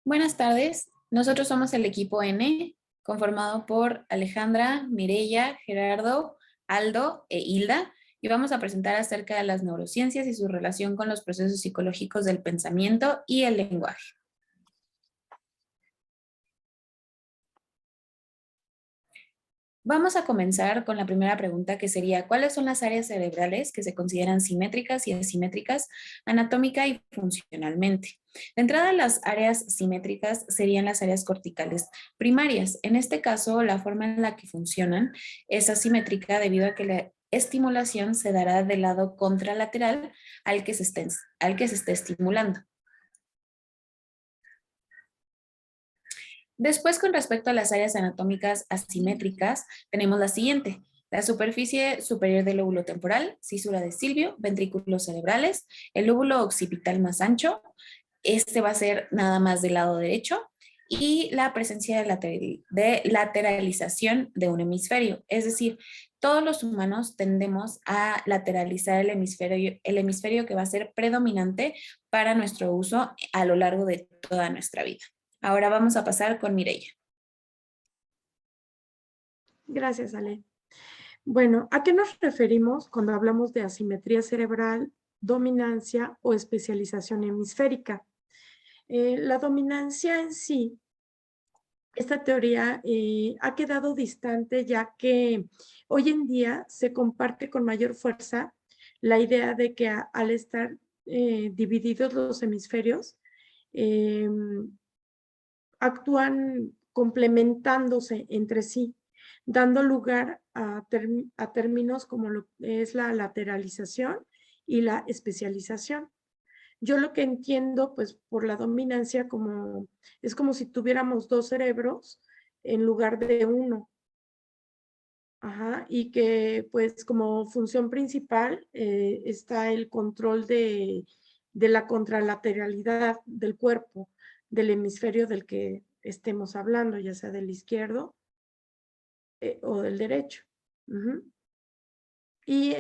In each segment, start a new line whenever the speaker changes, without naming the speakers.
Buenas tardes, nosotros somos el equipo N, conformado por Alejandra, Mireya, Gerardo, Aldo e Hilda, y vamos a presentar acerca de las neurociencias y su relación con los procesos psicológicos del pensamiento y el lenguaje. Vamos a comenzar con la primera pregunta, que sería: ¿cuáles son las áreas cerebrales que se consideran simétricas y asimétricas anatómica y funcionalmente? De entrada, las áreas simétricas serían las áreas corticales primarias. En este caso, la forma en la que funcionan es asimétrica debido a que la estimulación se dará del lado contralateral al que se esté estimulando. Después, con respecto a las áreas anatómicas asimétricas, tenemos la siguiente: la superficie superior del lóbulo temporal, cisura de Silvio, ventrículos cerebrales, el lóbulo occipital más ancho, este va a ser nada más del lado derecho, y la presencia de lateralización de un hemisferio. Es decir, todos los humanos tendemos a lateralizar el hemisferio que va a ser predominante para nuestro uso a lo largo de toda nuestra vida. Ahora vamos a pasar con Mireya.
Gracias, Ale. Bueno, ¿a qué nos referimos cuando hablamos de asimetría cerebral, dominancia o especialización hemisférica? La dominancia en sí, esta teoría ha quedado distante, ya que hoy en día se comparte con mayor fuerza la idea de que al estar divididos los hemisferios, actúan complementándose entre sí, dando lugar a términos como lo es la lateralización y la especialización. Yo lo que entiendo, pues, por la dominancia, es como si tuviéramos dos cerebros en lugar de uno. Ajá, y que, pues, como función principal está el control de la contralateralidad del cuerpo, del hemisferio del que estemos hablando, ya sea del izquierdo o del derecho. Ujú. Y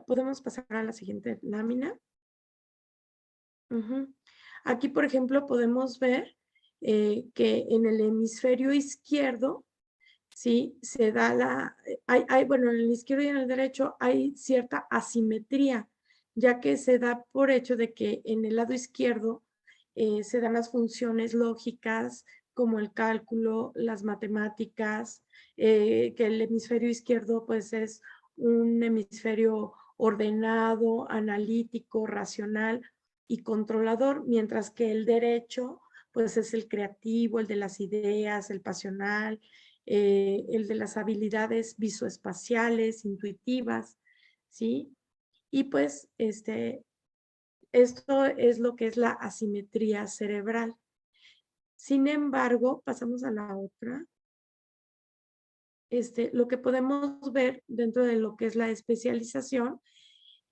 podemos pasar a la siguiente lámina. Ujú. Aquí, por ejemplo, podemos ver que en el hemisferio izquierdo, sí, se da bueno, en el izquierdo y en el derecho hay cierta asimetría, ya que se da por hecho de que en el lado izquierdo se dan las funciones lógicas como el cálculo, las matemáticas, que el hemisferio izquierdo pues es un hemisferio ordenado, analítico, racional y controlador, mientras que el derecho pues es el creativo, el de las ideas, el pasional, el de las habilidades visoespaciales, intuitivas, ¿sí? Y pues esto es lo que es la asimetría cerebral. Sin embargo, pasamos a la otra. Lo que podemos ver dentro de lo que es la especialización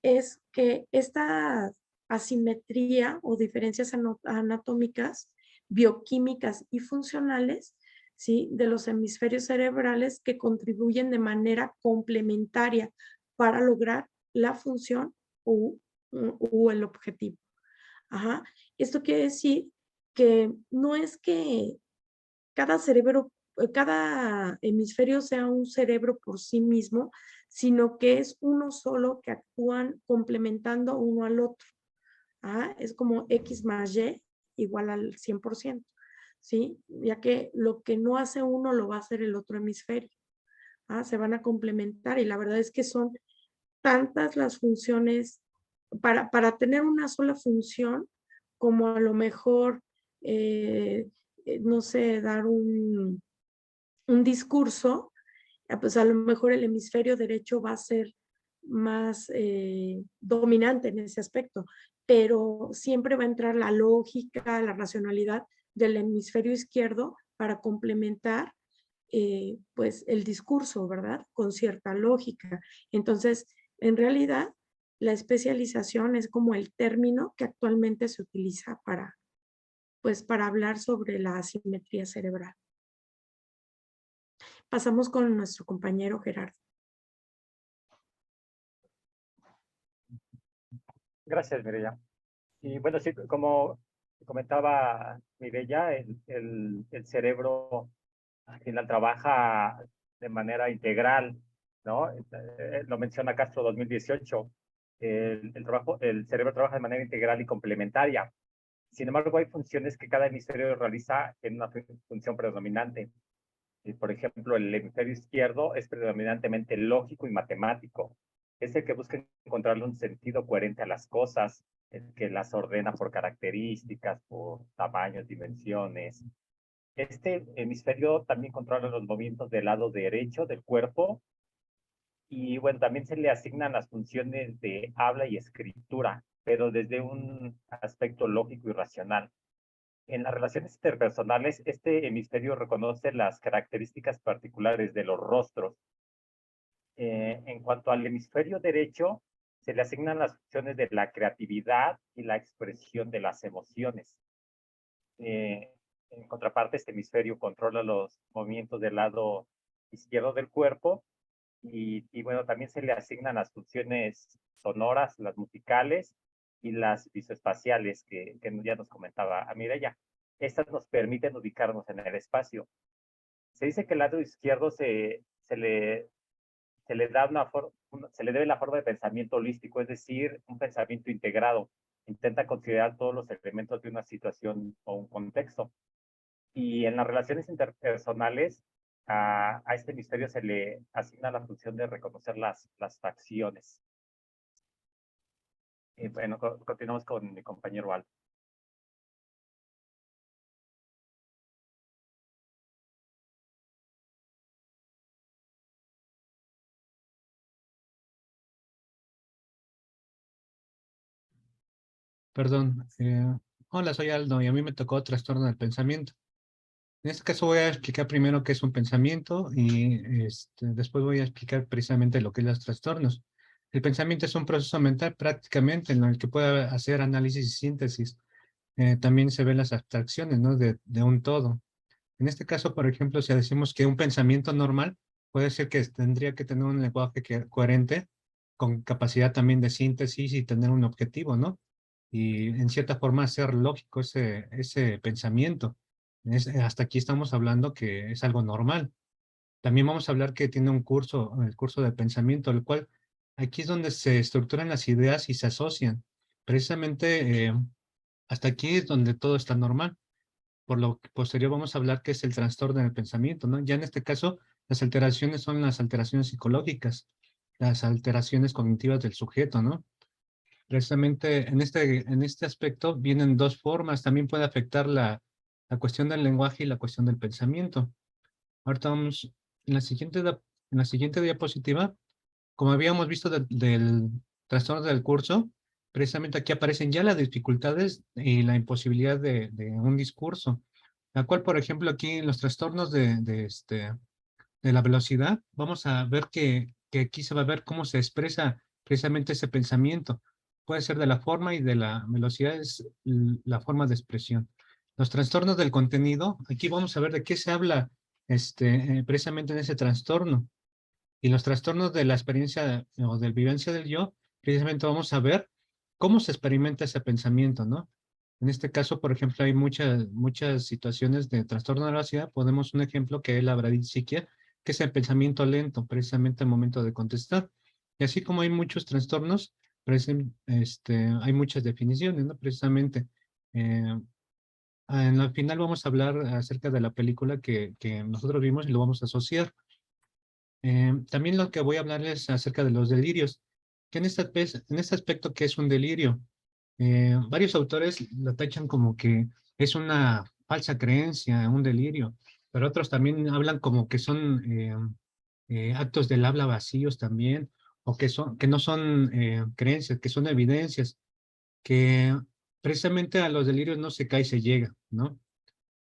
es que esta asimetría o diferencias anatómicas, bioquímicas y funcionales, ¿sí?, de los hemisferios cerebrales que contribuyen de manera complementaria para lograr la función o el objetivo. Ajá. Esto quiere decir que no es que cada cerebro, cada hemisferio sea un cerebro por sí mismo, sino que es uno solo que actúan complementando uno al otro. Es como X más Y igual al 100%, ¿sí? Ya que lo que no hace uno lo va a hacer el otro hemisferio. Se van a complementar y la verdad es que son tantas las funciones para tener una sola función, como a lo mejor, no sé, dar un discurso, pues a lo mejor el hemisferio derecho va a ser más dominante en ese aspecto, pero siempre va a entrar la lógica, la racionalidad del hemisferio izquierdo para complementar pues el discurso, ¿verdad? Con cierta lógica. Entonces, en realidad, la especialización es como el término que actualmente se utiliza pues, para hablar sobre la asimetría cerebral. Pasamos con nuestro compañero Gerardo.
Gracias, Mireya. Y bueno, sí, como comentaba Mireya, el cerebro al final trabaja de manera integral, ¿no? Lo menciona Castro 2018. El cerebro trabaja de manera integral y complementaria. Sin embargo, hay funciones que cada hemisferio realiza en una función predominante. Por ejemplo, el hemisferio izquierdo es predominantemente lógico y matemático. Es el que busca encontrarle un sentido coherente a las cosas, el que las ordena por características, por tamaños, dimensiones. Este hemisferio también controla los movimientos del lado derecho del cuerpo y bueno, también se le asignan las funciones de habla y escritura, pero desde un aspecto lógico y racional. En las relaciones interpersonales, este hemisferio reconoce las características particulares de los rostros. En cuanto al hemisferio derecho, se le asignan las funciones de la creatividad y la expresión de las emociones. Eh, en contraparte, este hemisferio controla los movimientos del lado izquierdo del cuerpo y bueno, también se le asignan las funciones sonoras, las musicales y las visoespaciales que ya nos comentaba a Mireya. Estas nos permiten ubicarnos en el espacio. Se dice que el lado izquierdo se le da se le debe la forma de pensamiento holístico, es decir, un pensamiento integrado. Intenta considerar todos los elementos de una situación o un contexto. Y en las relaciones interpersonales, a este hemisferio se le asigna la función de reconocer las facciones. Y bueno, continuamos con mi compañero Al.
Perdón. Hola, soy Aldo y a mí me tocó trastorno del pensamiento. En este caso voy a explicar primero qué es un pensamiento y después voy a explicar precisamente lo que es los trastornos. El pensamiento es un proceso mental prácticamente en el que puede hacer análisis y síntesis. También se ven las abstracciones, ¿no? de un todo. En este caso, por ejemplo, si decimos que un pensamiento normal puede ser que tendría que tener un lenguaje coherente, con capacidad también de síntesis y tener un objetivo, ¿no? Y en cierta forma ser lógico ese pensamiento. Hasta aquí estamos hablando que es algo normal. También vamos a hablar que tiene un curso, el curso de pensamiento, el cual aquí es donde se estructuran las ideas y se asocian. Precisamente hasta aquí es donde todo está normal. Por lo posterior vamos a hablar que es el trastorno del pensamiento, ¿no? Ya en este caso, las alteraciones son las alteraciones psicológicas, las alteraciones cognitivas del sujeto, ¿no? Precisamente en este aspecto vienen dos formas, también puede afectar la cuestión del lenguaje y la cuestión del pensamiento. Ahorita vamos, en la siguiente diapositiva, como habíamos visto del trastorno del curso, precisamente aquí aparecen ya las dificultades y la imposibilidad de un discurso, la cual, por ejemplo, aquí en los trastornos de la velocidad, vamos a ver que aquí se va a ver cómo se expresa precisamente ese pensamiento. Puede ser de la forma y de la velocidad es la forma de expresión. Los trastornos del contenido, aquí vamos a ver de qué se habla precisamente en ese trastorno. Y los trastornos de la experiencia o de la vivencia del yo, precisamente vamos a ver cómo se experimenta ese pensamiento, ¿no? En este caso, por ejemplo, hay muchas situaciones de trastorno de la velocidad. Ponemos un ejemplo que es la bradisiquia, que es el pensamiento lento, precisamente al momento de contestar. Y así como hay muchos trastornos, hay muchas definiciones, ¿no? Precisamente. En la final vamos a hablar acerca de la película que nosotros vimos y lo vamos a asociar. También lo que voy a hablarles es acerca de los delirios, que en este aspecto, ¿qué es un delirio? Varios autores lo tachan como que es una falsa creencia, un delirio, pero otros también hablan como que son actos del habla vacíos también, o que no son creencias, que son evidencias, que precisamente a los delirios no se cae, se llega, ¿no?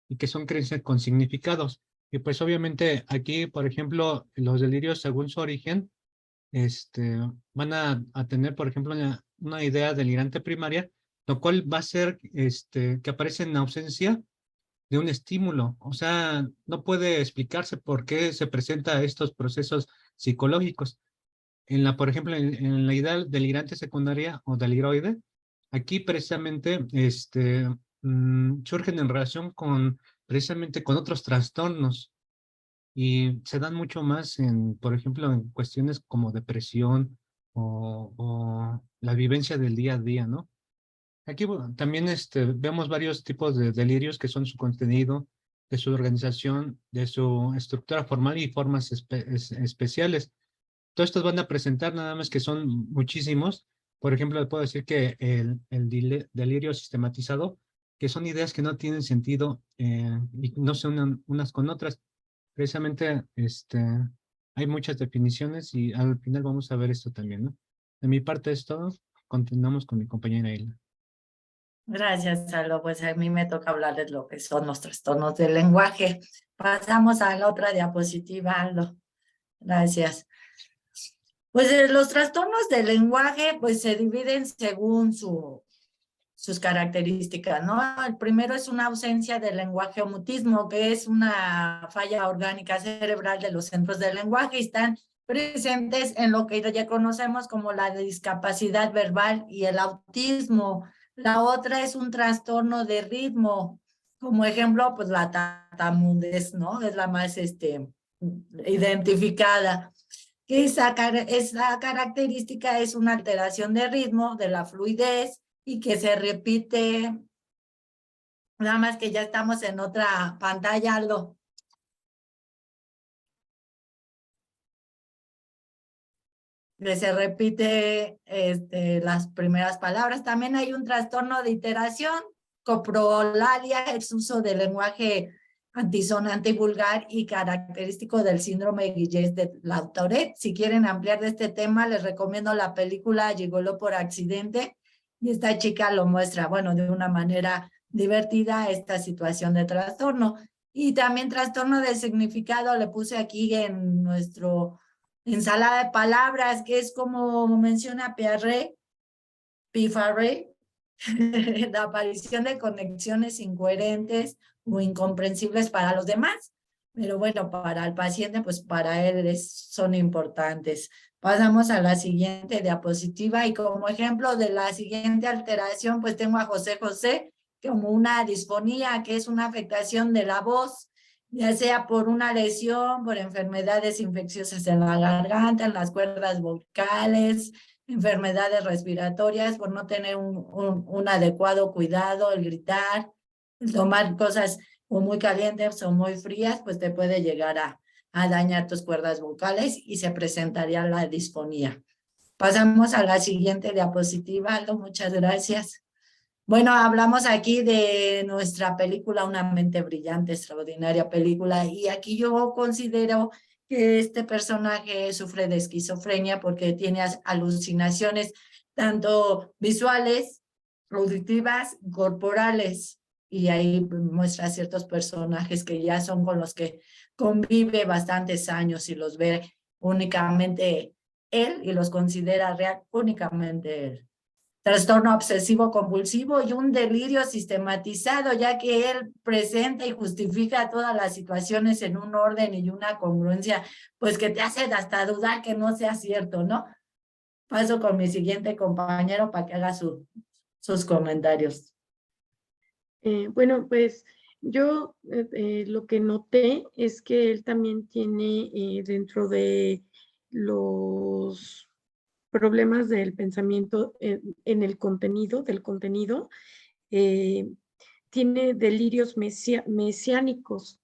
Y que son creencias con significados. Y pues obviamente aquí, por ejemplo, los delirios según su origen, van a tener, por ejemplo, una idea delirante primaria, lo cual va a ser que aparece en ausencia de un estímulo. O sea, no puede explicarse por qué se presenta estos procesos psicológicos. Por ejemplo, en la idea delirante secundaria o deliroide, aquí precisamente surgen en relación con precisamente con otros trastornos y se dan mucho más en, por ejemplo, en cuestiones como depresión o la vivencia del día a día, ¿no? Aquí bueno, también vemos varios tipos de delirios que son su contenido, de su organización, de su estructura formal y formas especiales. Todos estos van a presentar nada más que son muchísimos. Por ejemplo, le puedo decir que delirio sistematizado, que son ideas que no tienen sentido y no se unen unas con otras. Precisamente hay muchas definiciones y al final vamos a ver esto también, ¿no? De mi parte es todo. Continuamos con mi compañera Hilda.
Gracias, Aldo. Pues a mí me toca hablarles lo que son los trastornos del lenguaje. Pasamos a la otra diapositiva, Aldo. Gracias. Pues los trastornos del lenguaje pues se dividen según sus características, ¿no? El primero es una ausencia de lenguaje o mutismo, que es una falla orgánica cerebral de los centros del lenguaje y están presentes en lo que ya conocemos como la discapacidad verbal y el autismo. La otra es un trastorno de ritmo, como ejemplo, pues la tartamudez, ¿no? Es la más identificada. Esa característica es una alteración de ritmo, de la fluidez, y que se repite, nada más que ya estamos en otra pantalla, Aldo. Que se repite las primeras palabras. También hay un trastorno de iteración, coprolalia, es uso del lenguaje antisonante y vulgar y característico del síndrome de Guillain de la Tourette. Si quieren ampliar de este tema, les recomiendo la película Gigoló por accidente, y esta chica lo muestra, bueno, de una manera divertida esta situación de trastorno. Y también trastorno de significado, le puse aquí en nuestro ensalada de palabras, que es como menciona Piaget, la aparición de conexiones incoherentes o incomprensibles para los demás. Pero bueno, para el paciente, pues para él son importantes. Pasamos a la siguiente diapositiva y como ejemplo de la siguiente alteración, pues tengo a José José como una disfonía, que es una afectación de la voz, ya sea por una lesión, por enfermedades infecciosas en la garganta, en las cuerdas vocales, enfermedades respiratorias, por no tener un adecuado cuidado, el gritar, el tomar cosas o muy calientes o muy frías, pues te puede llegar a dañar tus cuerdas vocales y se presentaría la disfonía. Pasamos a la siguiente diapositiva, Aldo, muchas gracias. Bueno, hablamos aquí de nuestra película Una mente brillante, extraordinaria película, y aquí yo considero que este personaje sufre de esquizofrenia porque tiene alucinaciones tanto visuales, auditivas, corporales, y ahí muestra ciertos personajes que ya son con los que convive bastantes años y los ve únicamente él y los considera real únicamente él. Trastorno obsesivo compulsivo y un delirio sistematizado, ya que él presenta y justifica todas las situaciones en un orden y una congruencia, pues que te hace hasta dudar que no sea cierto, ¿no? Paso con mi siguiente compañero para que haga sus comentarios.
Bueno, pues yo lo que noté es que él también tiene dentro de los problemas del pensamiento en el contenido, tiene delirios mesiánicos,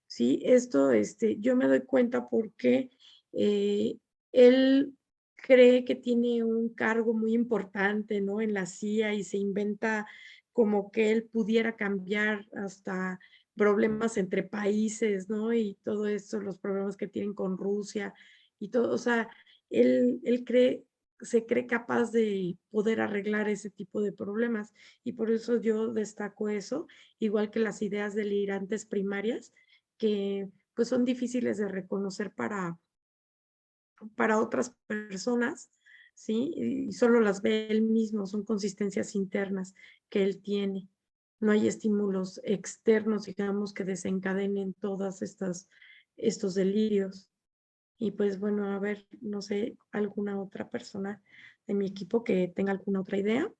¿sí? Esto, yo me doy cuenta porque él cree que tiene un cargo muy importante, ¿no? En la CIA y se inventa como que él pudiera cambiar hasta problemas entre países, ¿no? Y todo esto, los problemas que tienen con Rusia y todo, o sea, él se cree capaz de poder arreglar ese tipo de problemas y por eso yo destaco eso, igual que las ideas delirantes primarias, que pues son difíciles de reconocer para otras personas, ¿sí? Y solo las ve él mismo, son consistencias internas que él tiene. No hay estímulos externos, digamos, que desencadenen todas estos delirios. Y pues bueno, a ver, no sé, alguna otra persona de mi equipo que tenga alguna otra idea.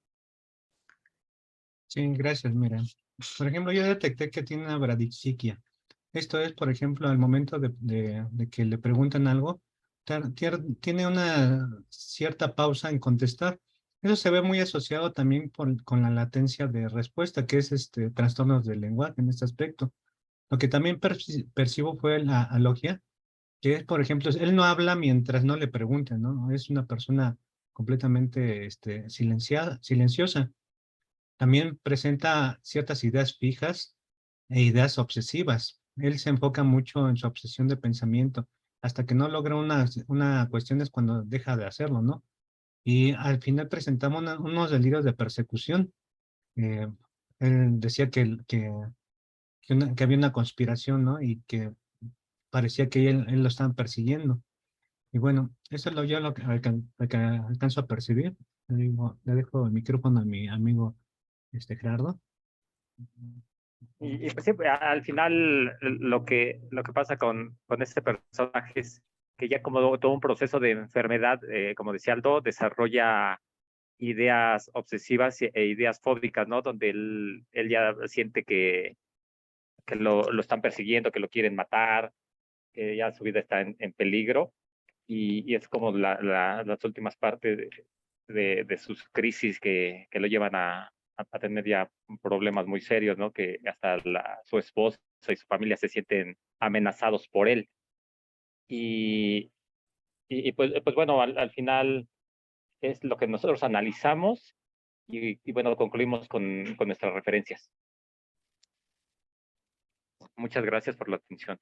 Sí, gracias, mira. Por ejemplo, yo detecté que tiene una bradixiquia. Esto es, por ejemplo, al momento de que le preguntan algo, tiene una cierta pausa en contestar. Eso se ve muy asociado también con la latencia de respuesta, que es trastornos del lenguaje en este aspecto. Lo que también percibo fue la alogia, que es, por ejemplo, él no habla mientras no le pregunten, ¿no? Es una persona completamente silenciosa. También presenta ciertas ideas fijas e ideas obsesivas. Él se enfoca mucho en su obsesión de pensamiento. Hasta que no logra una cuestión es cuando deja de hacerlo, ¿no? Y al final presentamos unos delirios de persecución. Eh, Él decía que había una conspiración, ¿no? Y que parecía que él lo estaban persiguiendo. Y bueno, eso es yo lo que alcanzo a percibir. Le dejo el micrófono a mi amigo Gerardo.
Pues sí, al final lo que pasa con este personaje es que ya como todo un proceso de enfermedad, como decía Aldo, desarrolla ideas obsesivas e ideas fóbicas, ¿no? Donde él ya siente que lo están persiguiendo, que lo quieren matar, que ya su vida está en peligro y es como las últimas partes de sus crisis que lo llevan a tener ya problemas muy serios, ¿no? Que hasta su esposa y su familia se sienten amenazados por él. Y, pues bueno, al final es lo que nosotros analizamos y bueno, concluimos con nuestras referencias. Muchas gracias por la atención.